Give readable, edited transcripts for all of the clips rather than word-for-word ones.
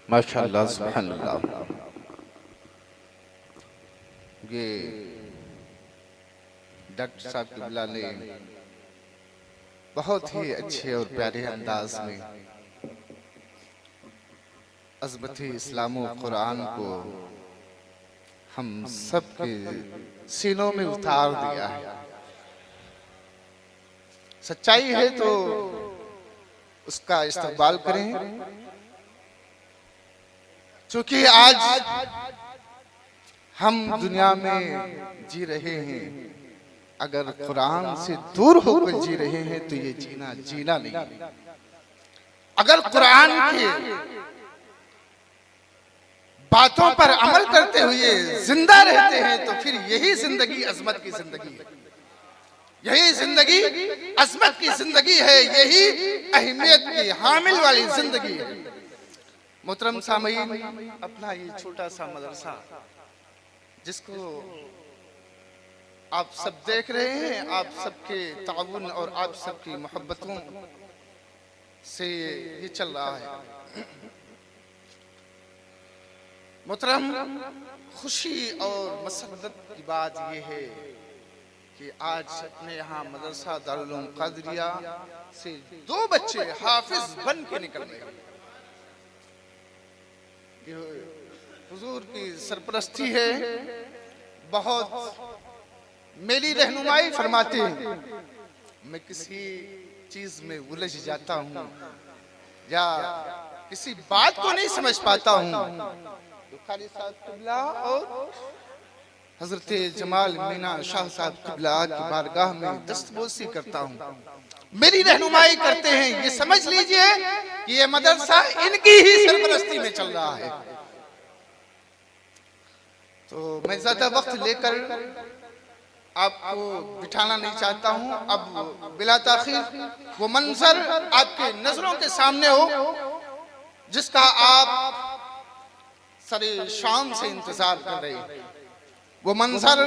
माशाअल्लाह सुभानअल्लाह। ये डॉक्टर साहब किबला ने बहुत ही अच्छे और प्यारे अंदाज में अज़मत-ए इस्लाम और कुरान को हम सब के सीनों में उतार दिया है। सच्चाई है तो उसका इस्तकबाल करें, क्योंकि आज हम दुनिया में जी रहे हैं, अगर कुरान से दूर होकर जी रहे हैं तो ये जीना नहीं। अगर कुरान के बातों पर अमल करते हुए जिंदा रहते हैं तो फिर यही जिंदगी अजमत की जिंदगी है, यही जिंदगी अजमत की जिंदगी है, यही अहमियत की हामिल वाली जिंदगी है। मोहतरम सामीन, अपना ये छोटा सा मदरसा जिसको आप सब देख रहे हैं, आप सबके ताउन और आप सबकी मोहब्बतों से ये चल रहा है। मोहतरम, खुशी और मसरत की बात यह है कि आज अपने यहाँ मदरसा दारुल उलूम कादरिया से 2 बच्चे हाफिज बन के निकल रहे हैं। हुजूर की सरपरस्ती है, बहुत मेरी रहनुमाई फरमाते हैं। मैं किसी चीज में उलझ जाता हूँ या किसी बात को नहीं समझ पाता हूँ तो खाली साहब किबला और हजरत जमाल मीना शाह साहब किबला की बारगाह में दस्तबोसी करता हूँ, मेरी रहनुमाई करते हैं। ये समझ लीजिए कि ये मदरसा इनकी ही सरपरस्ती में चल रहा है। तो मैं ज्यादा वक्त लेकर आपको बिठाना नहीं चाहता हूं। अब बिला ताखीर वो मंजर आपके नजरों के सामने हो जिसका आप सरे शाम से इंतजार कर रहे हैं। वो मंजर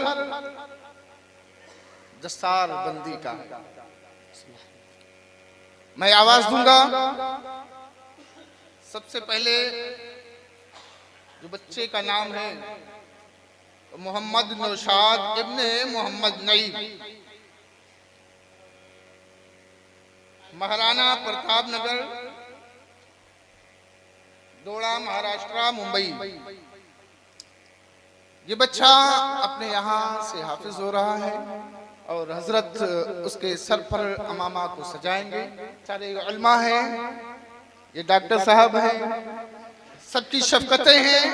दस्तार बंदी का। मैं आवाज दूंगा। सबसे पहले जो बच्चे का नाम है मोहम्मद नौशाद इब्ने मोहम्मद नईम, महाराणा प्रताप नगर, दोड़ा, महाराष्ट्र, मुंबई। ये बच्चा अपने यहाँ से हाफिज हो रहा है और हजरत उसके सर पर अमामा को सजाएंगे। सारे उलमा हैं, ये डॉक्टर साहब हैं, सबकी शफकतें हैं।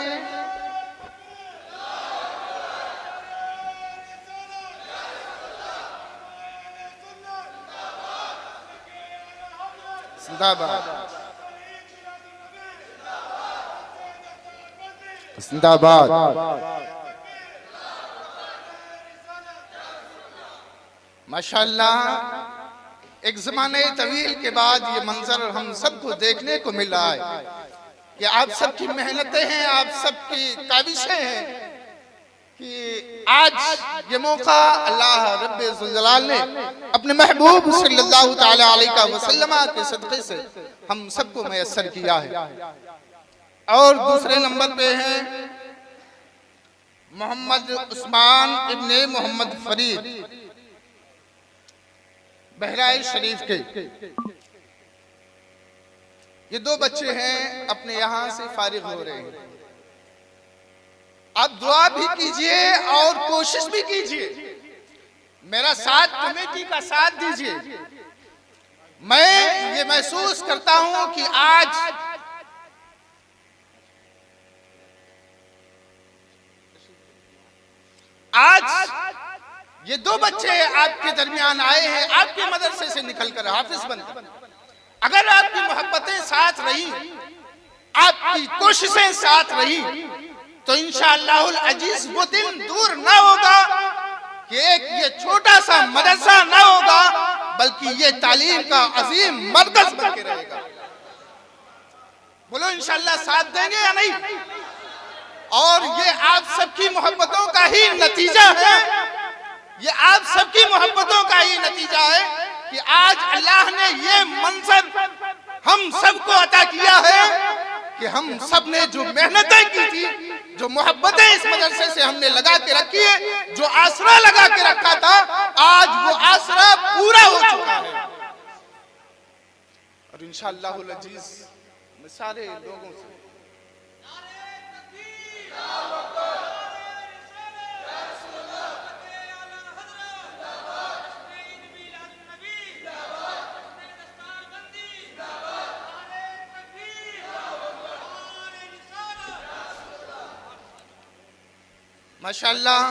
जिंदाबाद जिंदाबाद। माशाअल्लाह, एक जमाने तवील के बाद ये मंजर हम सबको देखने को मिल रहा है कि आप सबकी मेहनतें हैं, आप सबकी काविशें हैं कि आज ये मौका अल्लाह रब्बे जुल जलाल ने अपने महबूब सल्लल्लाहु तआला अलैहि वसल्लम के सदक़े से हम सबको मयस्सर किया है। और दूसरे नंबर पे हैं मोहम्मद उस्मान इब्ने मोहम्मद फरीद, बहराइच शरीफ के। ये 2 बच्चे हैं, अपने यहाँ से फारिग हो रहे हैं। आप दुआ भी कीजिए और कोशिश भी कीजिए, मेरा साथ कमेटी का साथ दीजिए। मैं ये महसूस करता हूं कि आज ये 2 बच्चे आपके दरमियान आए हैं, आपके मदरसे से निकलकर हाफिज बनकर। अगर आपकी मोहब्बतें साथ रही, आपकी कोशिशें साथ रही तो इंशाअल्लाहुल अजीज वो दिन दूर ना होगा कि एक ये छोटा सा मदरसा ना होगा, बल्कि ये तालीम का अजीम मरकज बन के रहेगा। बोलो इंशाअल्लाह साथ देंगे या नहीं? और ये आप सबकी मोहब्बतों का ही नतीजा है, ये आप सबकी मोहब्बतों का ही नतीजा है कि आज अल्लाह ने ये मंजर हम सबको अता किया है कि हम सब ने जो मेहनतें की थी, जो मोहब्बतें इस मदरसे से हमने लगा के रखी है, जो आसरा लगा के रखा था, आज वो आसरा पूरा हो चुका है। और इंशाअल्लाहुल अजीज मैं सारे लोगों से माशाअल्लाह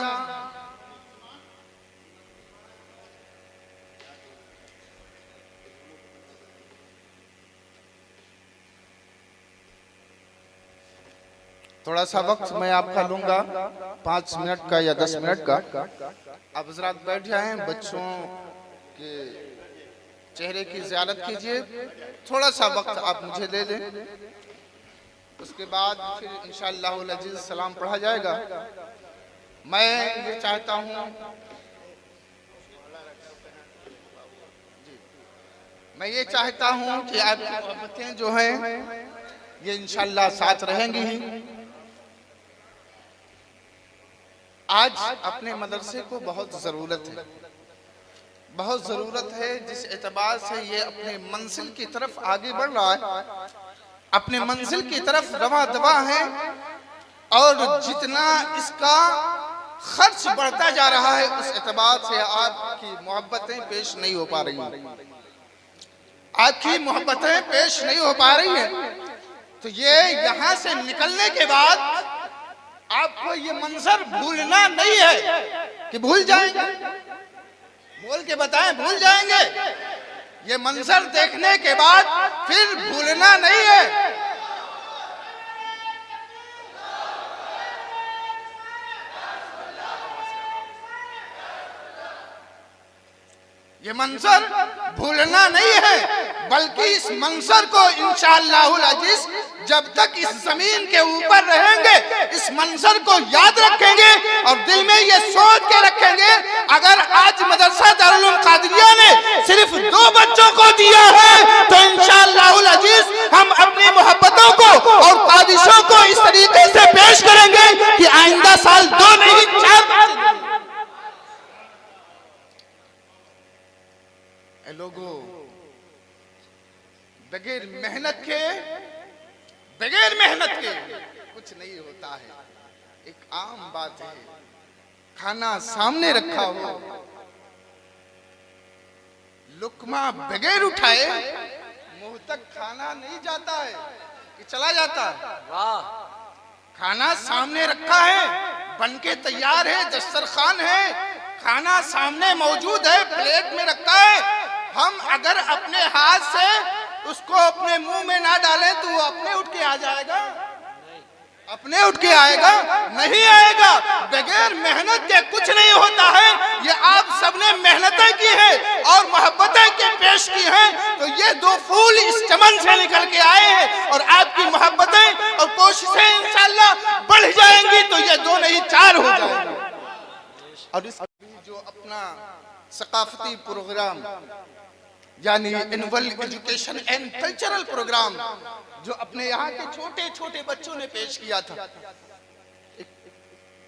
थोड़ा सा वक्त मैं आपका लूंगा, 5 मिनट का या 10 मिनट का। आप हजरात बैठ जाएं, बच्चों के चेहरे की ज़ियारत कीजिए, थोड़ा सा वक्त आप मुझे दे दें, उसके बाद फिर इंशाअल्लाहुल अजीज सलाम पढ़ा जाएगा। मैं ये चाहता हूँ, मैं ये चाहता हूँ कि आपकी मोहब्बतें जो हैं ये इंशाअल्लाह साथ रहेंगी ही। आज अपने मदरसे को बहुत ज़रूरत है, बहुत ज़रूरत है, जिस एतबार से ये अपने मंजिल की तरफ आगे बढ़ रहा है, अपने मंजिल की तरफ रवा दवा है, और जितना इसका खर्च बढ़ता जा रहा है उस एतबार से आपकी मोहब्बतें पेश नहीं हो पा रही हैं, आपकी मोहब्बतें पेश नहीं हो पा रही हैं। तो ये यहाँ से निकलने के बाद आपको ये मंजर भूलना नहीं है कि भूल जाएंगे, बोल के बताएं भूल जाएंगे। ये मंजर देखने के बाद फिर भूलना नहीं है। ये मंजर भूलना नहीं है, बल्कि इस मंजर को इंशाअल्लाहुल अजीज जब तक इस जमीन के ऊपर रहेंगे इस मंजर को याद रखेंगे और दिल में ये सोच के रखेंगे, अगर आज मदरसा दारुल उलूम कादरिया ने सिर्फ 2 बच्चों को दिया है तो इंशाअल्लाहुल अजीज हम अपनी मोहब्बतों को और कादिशों को इस तरीके से पेश करेंगे कि आइंदा साल 2 नहीं 4 लोगों बगैर मेहनत के कुछ नहीं होता है। एक आम बात है, खाना सामने रखा हो, लुकमा बगैर उठाए मुंह तक खाना नहीं जाता है कि चला जाता है। वाह, खाना सामने रखा है, बनके तैयार है, दस्तरखान है, खाना सामने मौजूद है, प्लेट में रखा है। हम अगर अपने हाथ से उसको अपने मुंह में ना डालें तो वो अपने उठ के आ जाएगा, अपने उठ के आएगा नहीं आएगा। बगैर मेहनत के कुछ नहीं होता है। ये आप सबने मेहनतें की है और मोहब्बतें के पेश की हैं, तो ये 2 फूल इस चमन से निकल के आए हैं और आपकी मोहब्बतें और कोशिशें इंशाअल्लाह बढ़ जाएंगी तो ये 2 नहीं 4 हो जाएंगे। और इस जो अपना सकाफती प्रोग्राम यानी annual education and cultural programme जो अपने यहाँ के छोटे छोटे बच्चों ने पेश किया था,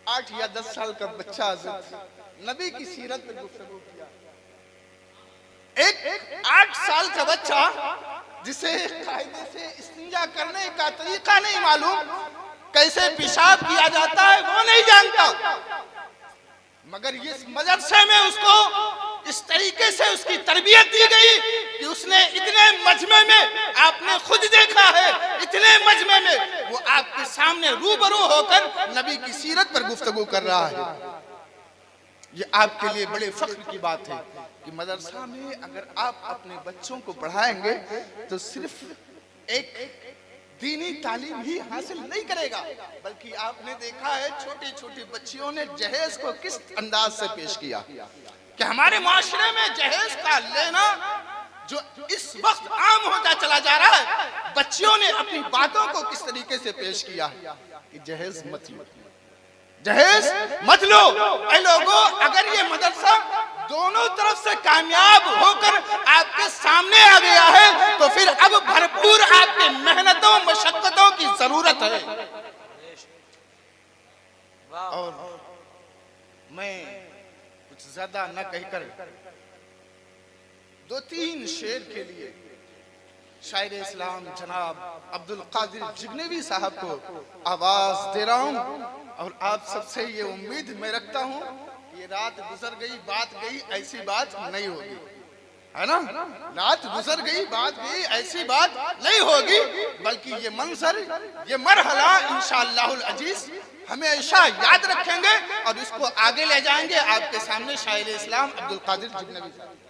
8 या 10 साल का बच्चा नबी की सीरत पर गुफ्तगू किया। एक 8 साल का बच्चा जिसे कायदे से इस्तिंजा करने का तरीका नहीं मालूम, कैसे पेशाब किया जाता है वो नहीं जानता, मगर ये मदरसे में उसको इस तरीके से उसकी तरबियत दी गई कि उसने इतने मजमे में, आपने खुद देखा है, इतने मजमे में वो आपके सामने रूबरू होकर नबी की सीरत पर गुफ्तगू कर रहा है। ये आपके लिए बड़े फख्र की बात है कि मदरसा में अगर आप अपने बच्चों को पढ़ाएंगे तो सिर्फ एक दीनी तालीम ही हासिल नहीं करेगा, बल्कि आपने देखा है छोटी छोटी बच्चियों ने जहेज को किस अंदाज से पेश किया कि हमारे माशरे में जहेज का लेना जो इस वक्त आम होता चला जा रहा है, बच्चियों ने अपनी बातों को किस तरीके से पेश किया कि जहेज मत लो, जहेज मत लो। ऐ लोगों, अगर ये मदरसा दोनों तरफ से कामयाब होकर आपके सामने आ गया है तो फिर अब भरपूर आपके मेहनतों मशक्कतों की जरूरत है। और मैं कुछ ज्यादा न कहकर 2-3 शेर के लिए शायर इस्लाम जनाब अब्दुल कादिर जिगनवी साहब को आवाज दे रहा हूं। और आप सबसे ये उम्मीद मैं रखता हूं कि ये रात गुजर गई बात गई ऐसी बात नहीं होगी, है ना। रात गुजर गई बात गई ऐसी बात नहीं होगी, बल्कि ये मंजर ये मरहला इंशाअल्लाहुल अजीज हमेशा याद रखेंगे और इसको आगे ले जाएंगे। आपके सामने शायर इस्लाम अब्दुल कादिर जिगनवी साहब।